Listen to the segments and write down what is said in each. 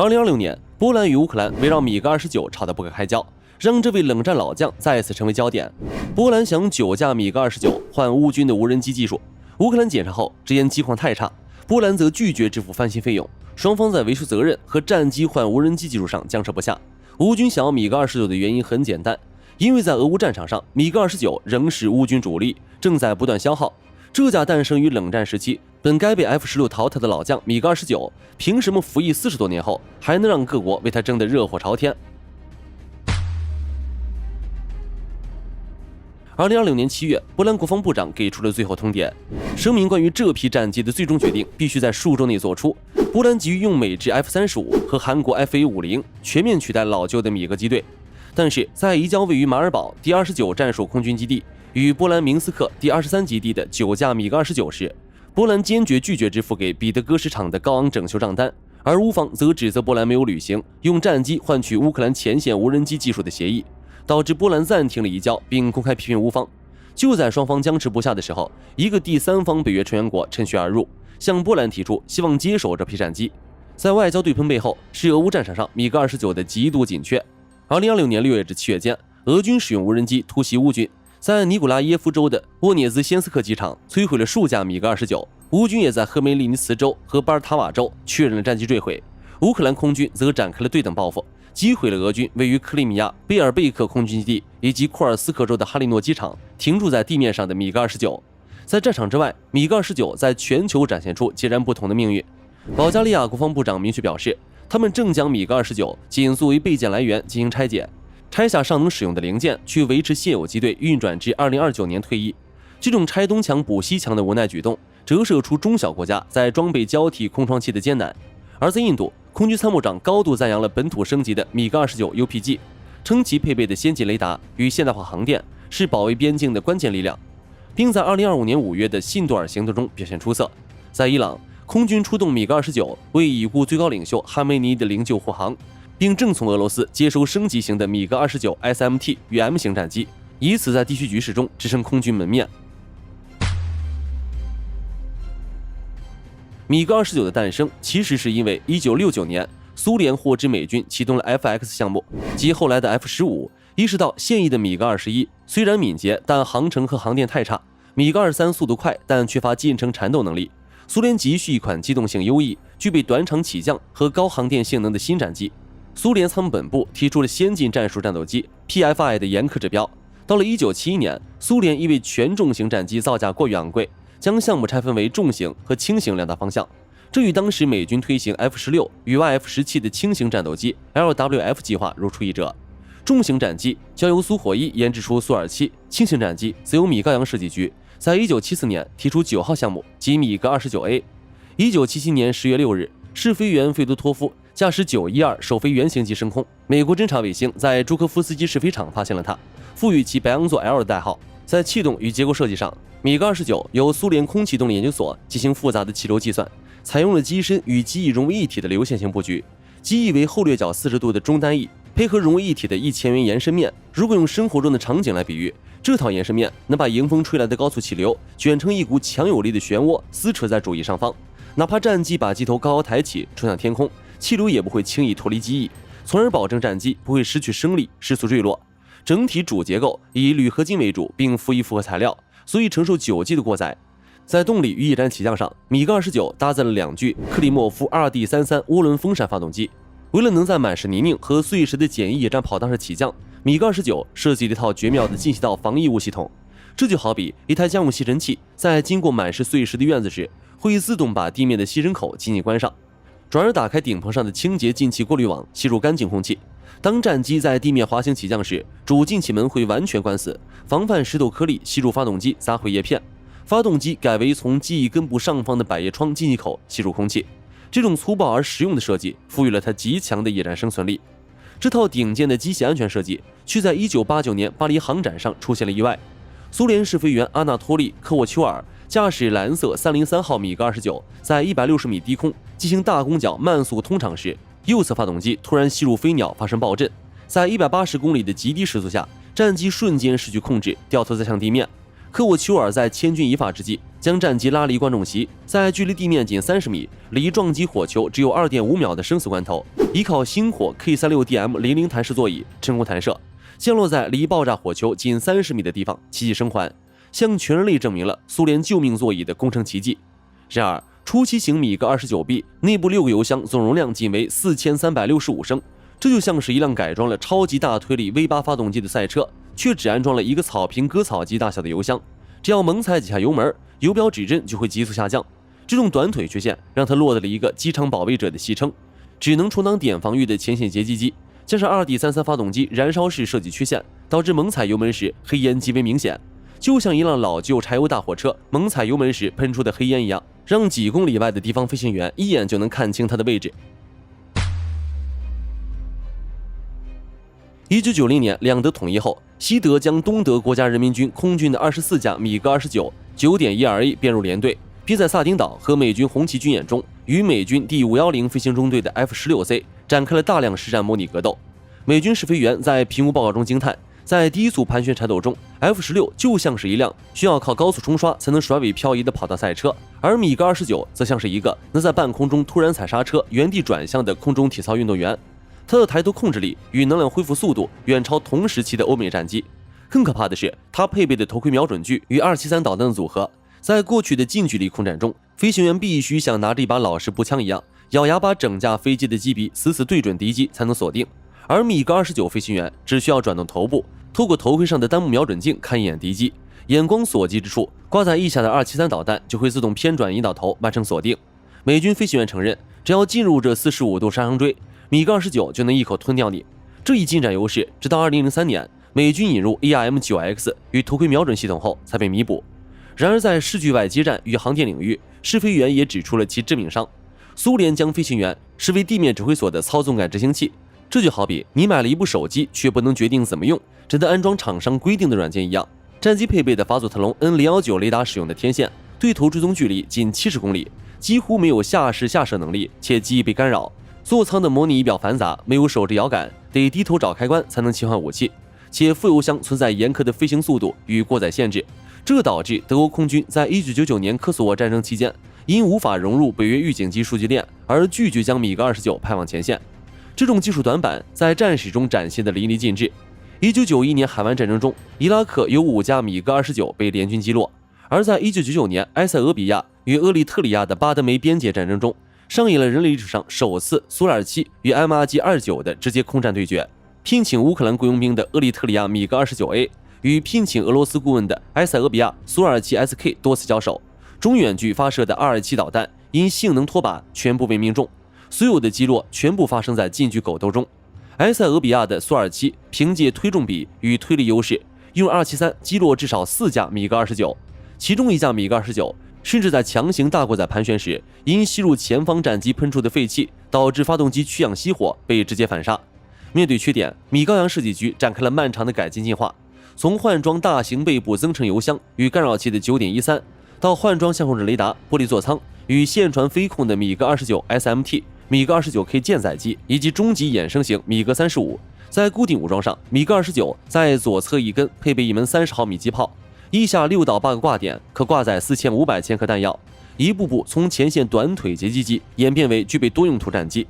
2026年，波兰与乌克兰围绕米格29吵得不可开交，让这位冷战老将再次成为焦点。波兰想9架米格29换乌军的无人机技术，乌克兰检查后直言机况太差，波兰则拒绝支付翻新费用，双方在维修责任和战机换无人机技术上僵持不下。乌军想要米格29的原因很简单，因为在俄乌战场上，米格29仍是乌军主力，正在不断消耗。这架诞生于冷战时期，本该被 F-16淘汰的老将米格29，凭什么服役40多年后，还能让各国为他争得热火朝天？2026年7月，波兰国防部长给出了最后通牒，声明关于这批战机的最终决定必须在数周内做出。波兰急于用美制 F-35和韩国 FA-50全面取代老旧的米格机队，但是在移交位于马尔堡第29战术空军基地与波兰明斯克第23基地的9架米格29时，波兰坚决拒绝支付给彼得戈什厂的高昂整修账单，而乌方则指责波兰没有履行用战机换取乌克兰前线无人机技术的协议，导致波兰暂停了移交，并公开批评乌方。就在双方僵持不下的时候，一个第三方北约成员国趁虚而入，向波兰提出希望接手这批战机。在外交对碰背后，是俄乌战场上米格29的极度紧缺。2026年6月至7月间，俄军使用无人机突袭乌军，在尼古拉耶夫州的沃涅兹先斯克机场摧毁了数架米格29，乌军也在赫梅利尼茨州和巴尔塔瓦州确认了战机坠毁。乌克兰空军则展开了对等报复，击毁了俄军位于克里米亚贝尔贝克空军基地以及库尔斯克州的哈利诺机场停驻在地面上的米格29。在战场之外，米格29在全球展现出截然不同的命运。保加利亚国防部长明确表示，他们正将米格29仅作为备件来源进行拆解，拆下尚能使用的零件，去维持现有机队运转至2029年退役。这种拆东墙补西墙的无奈举动，折射出中小国家在装备交替空窗期的艰难。而在印度，空军参谋长高度赞扬了本土升级的米格29 UPG， 称其配备的先进雷达与现代化航电是保卫边境的关键力量，并在2025年5月的信杜尔行动中表现出色。在伊朗，空军出动米格29为已故最高领袖哈梅尼的灵柩护航，并正从俄罗斯接收升级型的米格29 SMT 与 M 型战机，以此在地区局势中支撑空军门面。米格29的诞生其实是因为1969年苏联获知美军启动了 FX 项目及后来的 F-15，意识到现役的米格21虽然敏捷，但航程和航电太差，米格23速度快，但缺乏近程缠斗能力。苏联急需一款机动性优异、具备短场起降和高航电性能的新战机。苏联参谋本部提出了先进战术战斗机 PFI 的严苛指标。到了1971年，苏联因为全重型战机造价过于昂贵，将项目拆分为重型和轻型两大方向，这与当时美军推行 F-16与 YF-17的轻型战斗机 LWF 计划如出一辙。重型战机交由苏火一研制出苏-27，轻型战机则由米高扬设计局在1974年提出9号项目及米格29A。1977年10月6日，试飞员费多托夫驾驶912首飞原型机升空，美国侦察卫星在朱科夫斯基试飞场发现了它，赋予其白羊座 L 的代号。在气动与结构设计上，米格29由苏联空气动力研究所进行复杂的气流计算，采用了机身与机翼融为一体的流线型布局，机翼为后掠角40度的中单翼，配合融为一体的1000元延伸面。如果用生活中的场景来比喻，这套延伸面能把迎风吹来的高速气流卷成一股强有力的漩涡，撕扯在主翼上方，哪怕战机把机头高高抬起冲向天空，气流也不会轻易脱离机翼，从而保证战机不会失去升力失速坠落。整体主结构以铝合金为主，并辅以复合材料，所以承受9G的过载。在动力与翼展起降上，米格29搭载了2具克里莫夫 2D33 涡轮风扇发动机。为了能在满是泥泞和碎石的简易野战跑道上起降，米格29设计了一套绝妙的进气道防异物系统。这就好比一台家用吸尘器在经过满是碎石的院子时，会自动把地面的吸尘口紧紧关上，转而打开顶棚上的清洁进气过滤网，吸入干净空气。当战机在地面滑行起降时，主进气门会完全关死，防范石头颗粒吸入发动机砸毁叶片。发动机改为从机翼根部上方的百叶窗进气口吸入空气。这种粗暴而实用的设计赋予了它极强的野战生存力。这套顶尖的机械安全设计却在1989年巴黎航展上出现了意外。苏联试飞员阿纳托利·科沃丘尔驾驶蓝色303号米格29在160米低空进行大弓角慢速通场时，右侧发动机突然吸入飞鸟发生爆震，在180公里的极低时速下，战机瞬间失去控制，掉头再向地面。科沃丘尔在千钧一发之际将战机拉离观众席，在距离地面仅30米、离撞击火球只有2.5秒的生死关头，依靠星火 K36DM00弹式座椅成功弹射，降落在离爆炸火球仅30米的地方，奇迹生还，向全人类证明了苏联救命座椅的工程奇迹。然而，初期型米格29B 内部6个油箱总容量仅为4365升，这就像是一辆改装了超级大推力 V8 发动机的赛车，却只安装了一个草坪割草机大小的油箱，只要猛踩几下油门，油标指针就会急速下降。这种短腿缺陷让他落得了一个机场保卫者的戏称，只能充当点防御的前线截击机。加上 2D33 发动机燃烧式设计缺陷，导致猛踩油门时黑烟极为明显，就像一辆老旧柴油大货车猛踩油门时喷出的黑烟一样，让几公里外的敌方飞行员一眼就能看清它的位置。1990年两德统一后，西德将东德国家人民军空军的24架米格29 9.12A 编入连队，并在萨丁岛和美军红旗军演中与美军第510飞行中队的 F-16C 展开了大量实战模拟格斗。美军试飞员在评估报告中惊叹，在低速盘旋缠斗中 F-16就像是一辆需要靠高速冲刷才能甩尾漂移的跑道赛车，而米格29则像是一个能在半空中突然踩刹车原地转向的空中体操运动员。它的抬头控制力与能量恢复速度远超同时期的欧美战机。更可怕的是，它配备的头盔瞄准具与273导弹的组合，在过去的近距离空战中，飞行员必须像拿着一把老式步枪一样，咬牙把整架飞机的机鼻死死对准敌机才能锁定。而米格29飞行员只需要转动头部，透过头盔上的单目瞄准镜看一眼敌机，眼光所及之处，挂在翼下的273导弹就会自动偏转引导头完成锁定。美军飞行员承认，只要进入这45度杀伤锥，米格29就能一口吞掉你。这一进展优势，直到2003年，美军引入 ARM9X 与头盔瞄准系统后才被弥补。然而，在视距外接战与航电领域，试飞员也指出了其致命伤。苏联将飞行员视为地面指挥所的操纵感执行器，这就好比你买了一部手机，却不能决定怎么用，只能安装厂商规定的软件一样。战机配备的法佐特隆 N019 雷达使用的天线，对头追踪距离仅70公里，几乎没有下视下射能力，且极易被干扰。座舱的模拟仪表繁杂，没有手指摇杆，得低头找开关才能切换武器，且副油箱存在严苛的飞行速度与过载限制，这导致德国空军在1999年科索沃战争期间，因无法融入北约预警机数据链而拒绝将米格29派往前线。这种技术短板在战史中展现的淋漓尽致。1991年海湾战争中，伊拉克有5架米格29被联军击落，而在1999年埃塞俄比亚与厄立特里亚的巴德梅边界战争中，上演了人类历史上首次苏27与 MRG-29的直接空战对决。聘请乌克兰雇佣兵的厄立特里亚米格29A 与聘请俄罗斯顾问的埃塞俄比亚苏27 SK 多次交手，中远距发射的227导弹因性能脱靶全部被命中，所有的击落全部发生在近距狗斗中。埃塞俄比亚的苏27凭借推重比与推力优势，用273击落至少4架米格29，其中1架米格29甚至在强行大过载盘旋时，因吸入前方战机喷出的废气，导致发动机缺氧熄火，被直接反杀。面对缺点，米高扬设计局展开了漫长的改进进化，从换装大型背部增程油箱与干扰器的 9.13， 到换装相控阵雷达、玻璃座舱与线传飞控的米格29 SMT、米格29K 舰载机以及中级衍生型米格35。在固定武装上，米格29在左侧一根配备一门30毫米机炮，翼下6到8个挂点，可挂载4500千克弹药，一步步从前线短腿截击机演变为具备多用途战机。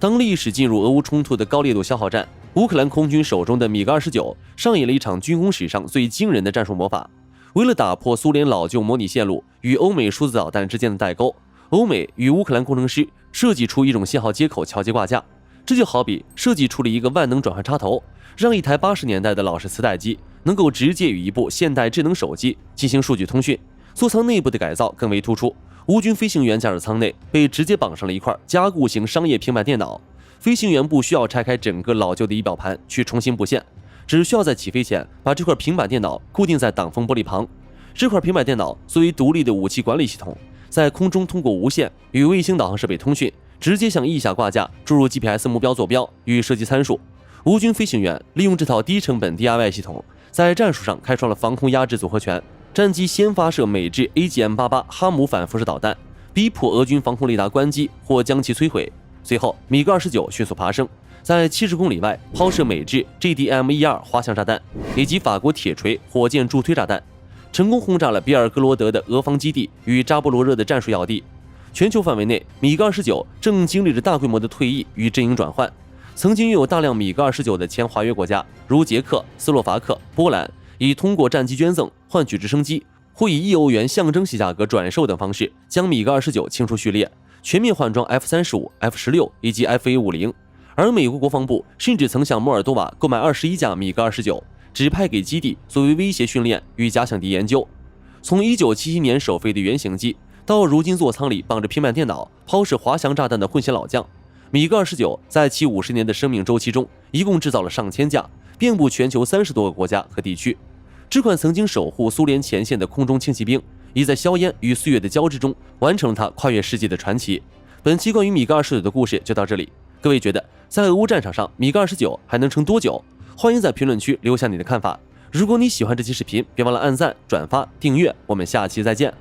当历史进入俄乌冲突的高烈度消耗战，乌克兰空军手中的米格29上演了一场军工史上最惊人的战术魔法。为了打破苏联老旧模拟线路与欧美数字导弹之间的代沟，欧美与乌克兰工程师设计出一种信号接口桥接挂架，这就好比设计出了一个万能转换插头，让一台80年代的老式磁带机能够直接与一部现代智能手机进行数据通讯。座舱内部的改造更为突出，乌军飞行员驾驶舱内被直接绑上了一块加固型商业平板电脑，飞行员不需要拆开整个老旧的仪表盘去重新布线，只需要在起飞前把这块平板电脑固定在挡风玻璃旁。这块平板电脑作为独立的武器管理系统，在空中通过无线与卫星导航设备通讯，直接向翼下挂架注入 GPS 目标坐标与射击参数。乌军飞行员利用这套低成本 DIY 系统，在战术上开创了防空压制组合拳。战机先发射美制 AGM-88 哈姆反辐射导弹，逼迫俄军防空雷达关机或将其摧毁。随后，米格29迅速爬升，在70公里外抛射美制 GDM-12滑翔炸弹以及法国铁锤火箭助推炸弹，成功轰炸了比尔格罗德的俄方基地与扎波罗热的战术要地。全球范围内，米格29正经历着大规模的退役与阵营转换。曾经拥有大量米格29的前华约国家，如捷克、斯洛伐克、波兰，以通过战机捐赠换取直升机，或以1欧元象征性价格转售等方式，将米格29清除序列，全面换装 F-35、F-16以及 F-A-50。而美国国防部甚至曾向摩尔多瓦购买21架米格29，指派给基地作为威胁训练与假想敌研究。从1977年首飞的原型机，到如今座舱里绑着平板电脑、抛射滑翔炸弹的混血老将，米格29在其50年的生命周期中，一共制造了上千架，遍布全球30多个国家和地区。这款曾经守护苏联前线的空中轻骑兵，已在硝烟与岁月的交织中，完成了它跨越世纪的传奇。本期关于米格29的故事就到这里，各位觉得在俄乌战场上，米格29还能撑多久？欢迎在评论区留下你的看法。如果你喜欢这期视频，别忘了按赞、转发、订阅，我们下期再见。